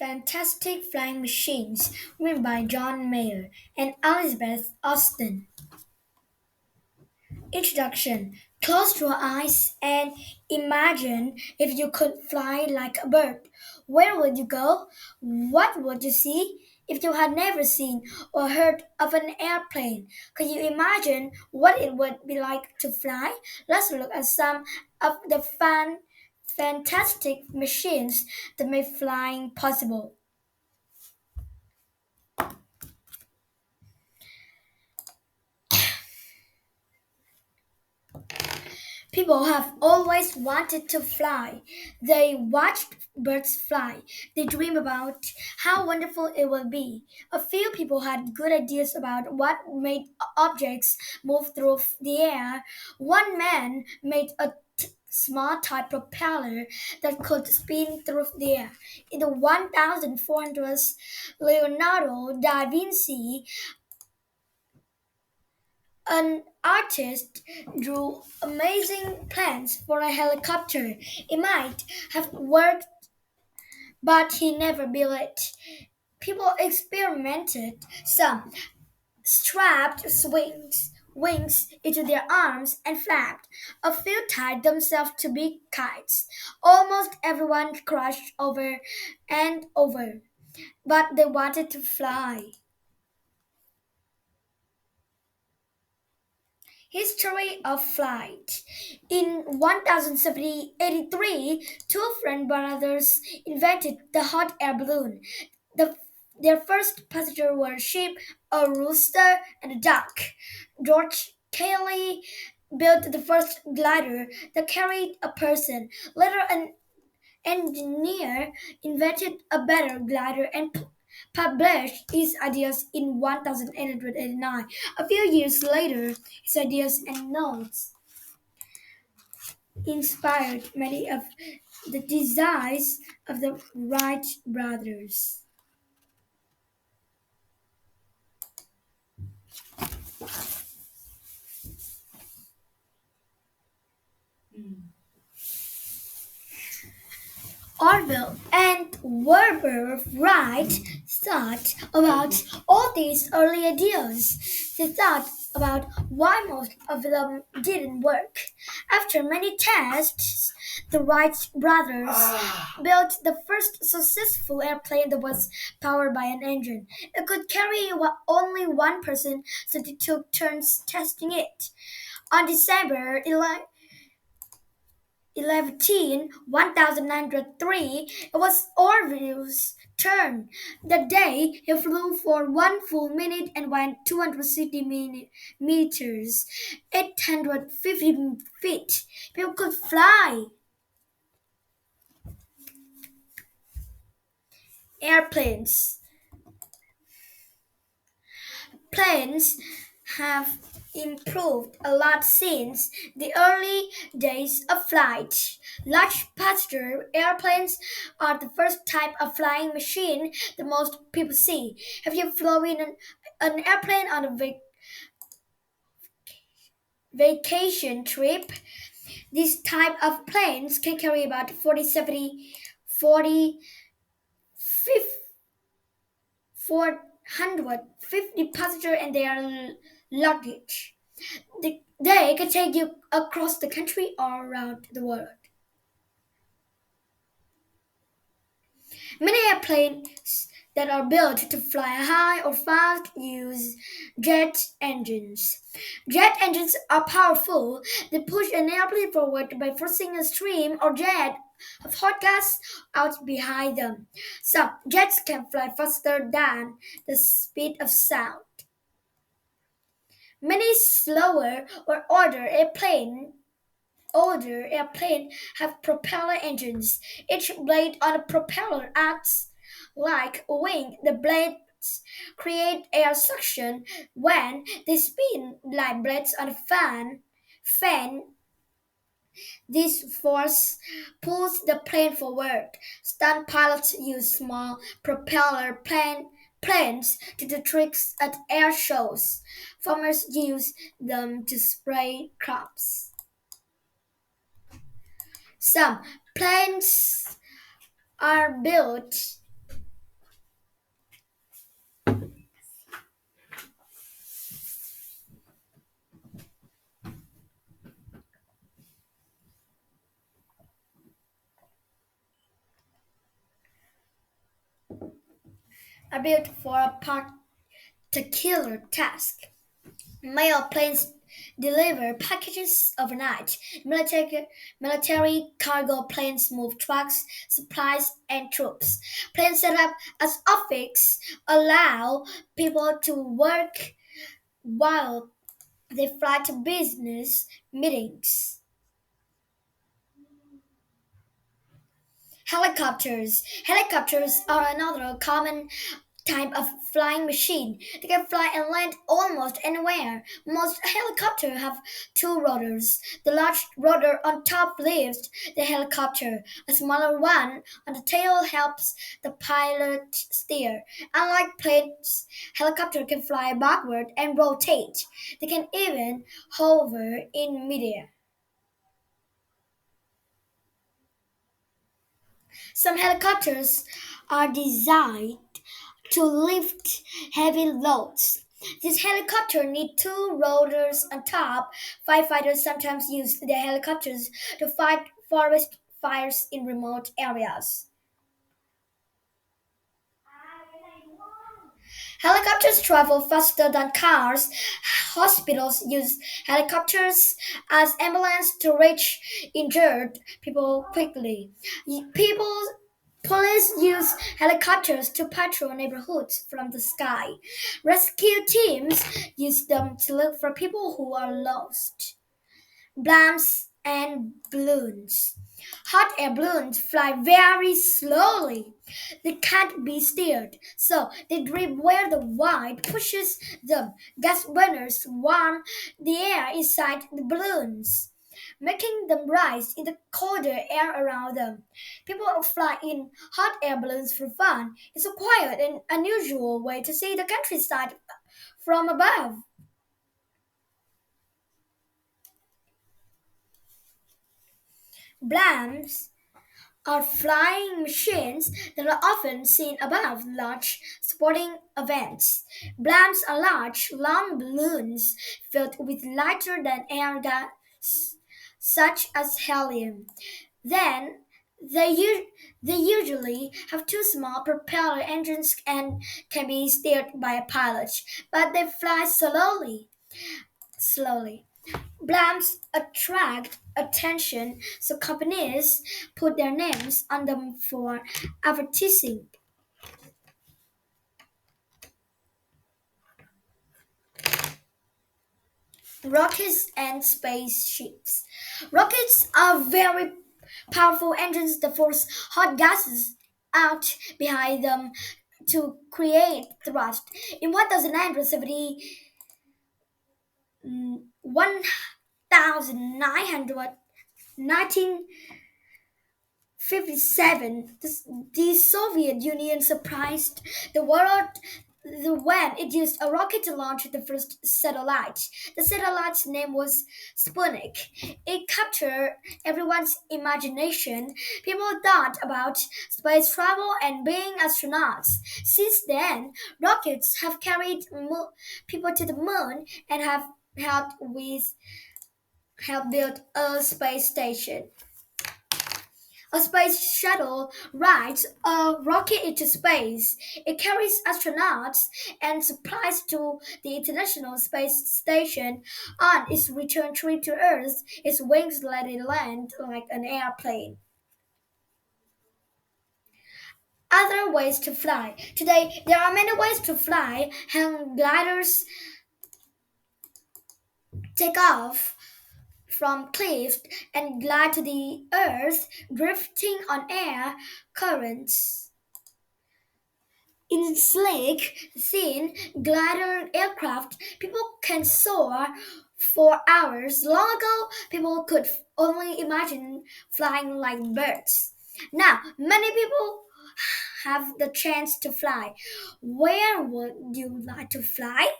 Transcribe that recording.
Fantastic Flying Machines, written by John Mayer and Elizabeth Austin. Introduction. Close your eyes and imagine if you could fly like a bird. Where would you go? What would you see? If you had never seen or heard of an airplane, could you imagine what it would be like to fly? Let's look at some of the fantastic machines that make flying possible. People have always wanted to fly. They watched birds fly. They dream about how wonderful it will be. A few people had good ideas about what made objects move through the air. One man made a small type propeller that could spin through the air. In the 1400s, Leonardo da Vinci, an artist, drew amazing plans for a helicopter. It might have worked, but he never built it. People experimented. Some strapped wings into their arms and flapped. A few tied themselves to big kites. Almost everyone crashed over and over, but they wanted to fly. History of flight. In 1783, two friend brothers invented the hot air balloon. The, their first passengers were a sheep, a rooster, and a duck. George Cayley built the first glider that carried a person. Later, an engineer invented a better glider and published his ideas in 1889. A few years later, his ideas and notes inspired many of the designs of the Wright brothers. Orville and Wilbur Wright thought about all these early ideas. They thought about why most of them didn't work. After many tests, the Wright brothers built the first successful airplane that was powered by an engine. It could carry only one person, so they took turns testing it. On December 1903, it was Orville's turn. That day, he flew for 1 full minute and went 260 meters, 850 feet. People could fly. Airplanes. Planes have improved a lot since the early days of flight. Large passenger airplanes are the first type of flying machine that most people see. Have you flown in an airplane on a vacation trip? This type of planes can carry about 450 passengers and their luggage. They can take you across the country or around the world. Many airplanes that are built to fly high or fast use jet engines. Jet engines are powerful. They push an airplane forward by forcing a stream or jet of hot gas out behind them. Some jets can fly faster than the speed of sound. Many slower or older airplanes have propeller engines. Each blade on a propeller acts like a wing. The blades create air suction when they spin like blades on a fan. This force pulls the plane forward. Stunt pilots use small planes to do tricks at air shows. Farmers use them to spray crops. Some planes are built are built for a particular task. Mail planes deliver packages overnight. Military cargo planes move trucks, supplies, and troops. Planes set up as offices allow people to work while they fly to business meetings. Helicopters. Helicopters are another common type of flying machine. They can fly and land almost anywhere. Most helicopters have two rotors. The large rotor on top lifts the helicopter. A smaller one on the tail helps the pilot steer. Unlike planes, helicopter can fly backward and rotate. They can even hover in midair. Some helicopters are designed to lift heavy loads. This helicopter need two rotors on top. Firefighters sometimes use their helicopters to fight forest fires in remote areas. Helicopters travel faster than cars. Hospitals use helicopters as ambulance to reach injured people quickly. People Police use helicopters to patrol neighborhoods from the sky. Rescue teams use them to look for people who are lost. Blimps and balloons. Hot air balloons fly very slowly. They can't be steered, so they drip where the wind pushes them. Gas burners warm the air inside the balloons, making them rise in the colder air around them. People fly in hot air balloons for fun. It's a quiet and unusual way to see the countryside from above. Blimps are flying machines that are often seen above large sporting events. Blimps are large, long balloons filled with lighter than air gas, such as helium. Then they usually have two small propeller engines and can be steered by a pilot, but they fly slowly. Blimps attract attention, so companies put their names on them for advertising. Rockets and spaceships. Rockets are very powerful engines that force hot gases out behind them to create thrust. In 1970, 1900 1957, the Soviet Union surprised the world when it used a rocket to launch the first satellite. The satellite's name was Sputnik. It captured everyone's imagination. People thought about space travel and being astronauts. Since then, rockets have carried people to the moon and have helped build a space station. A space shuttle rides a rocket into space. It carries astronauts and supplies to the International Space Station. On its return trip to Earth, its wings let it land like an airplane. Other ways to fly. Today, there are many ways to fly. Hang gliders take off from cliffs and glide to the earth, drifting on air currents. In slick, thin glider aircraft, people can soar for hours. Long ago, people could only imagine flying like birds. Now, many people have the chance to fly. Where would you like to fly?